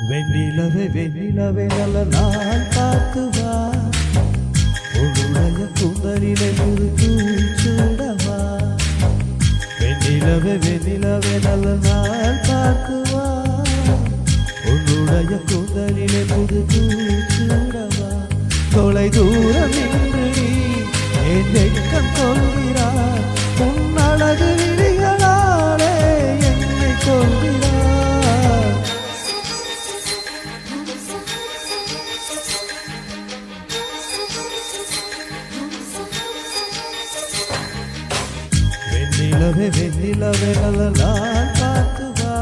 வெண்ணிலவே வெண்ணிலவே நல்ல நாள் பார்த்து வா, உன்னுடைய கூந்தலிலே சூடவா. வெண்ணிலவே வெண்ணிலவே நல்ல நாள் பார்த்து வா, உன்னுடைய கூந்தலிலே சூடவா. தொலை தூரம் நின்று நீ என் வெட்கம் கொள்கிறாய், உன் அழகு விழிகளாலே என்னை கொள்கிறாய். வெண்ணிலவே வெண்ணிலவே நல்ல நாள் பார்த்து வா,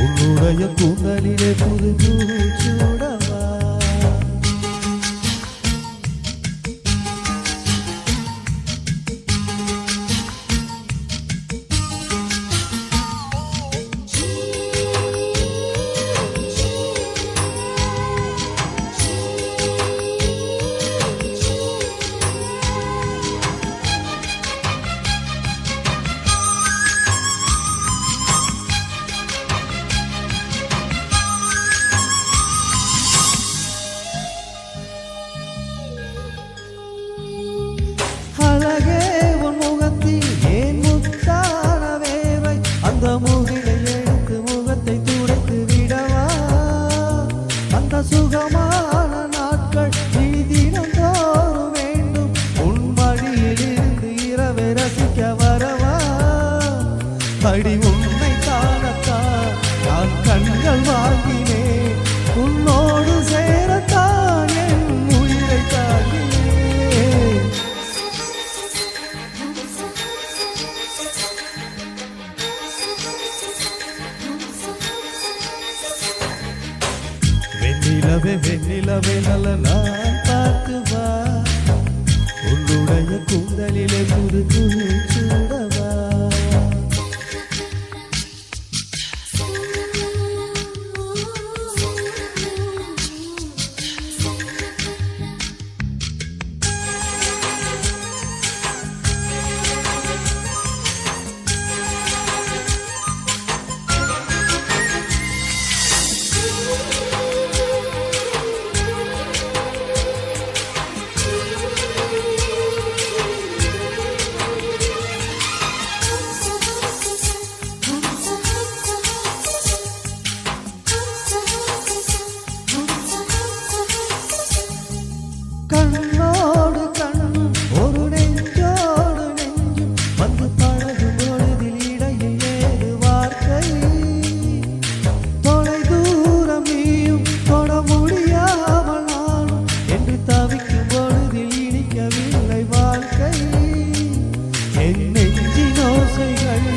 உன்னுடைய கூந்தலிலே சூடவா. சுகமான நாட்கள் தினம் தோறும் வேண்டும், உன் மடியில் இருந்து இரவை ரசிக்க வரவா. அடி உன்னை காணத்தான் நான் கண்கள் வாங்கினேன், உன்னோடு சேரத்தான் என் உயிரை தாங்கினேன். வெண்ணிலவே வெண்ணிலவே நல்ல நாள் பார்த்து வா, உன்னுடைய கூந்தலிலே சூடவா. கண்ணோடு கண்ணும் ஒரு நெஞ்சோடு நெஞ்சும் வந்து பழகும் பொழுதில் இடையில் ஏது வார்த்தை. தொலை தூரம் நீயும் தொட முடியாமல் நானும் என்று தவிக்கும் பொழுதில் இனிக்கவில்லை வாழ்க்கை. என் நெஞ்சின் ஓசைகள்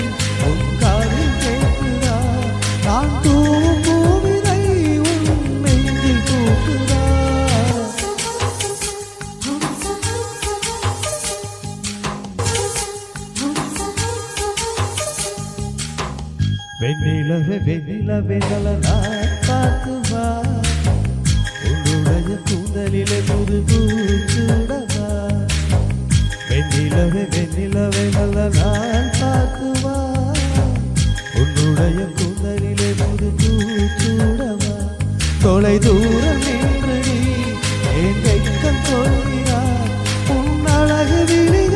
உன் காதில் கேட்கிறா, நான் தூவும் பூவிதை உன் நெஞ்சில் தூக்குறா. வெண்ணிலவே வெண்ணிலவே நல்ல நாள் பார்த்து வா, உன்னுடைய கூந்தலிலே சூடவா. வெண்ணிலவே வெண்ணிலவே நல்ல நாள் பார்த்து வா, உன்னுடைய கூந்தலிலே சூடவா. தொலை தூரம் நின்று நீ என் வெட்கம் கொள்கிறாய், உன் அழகு விழிகள்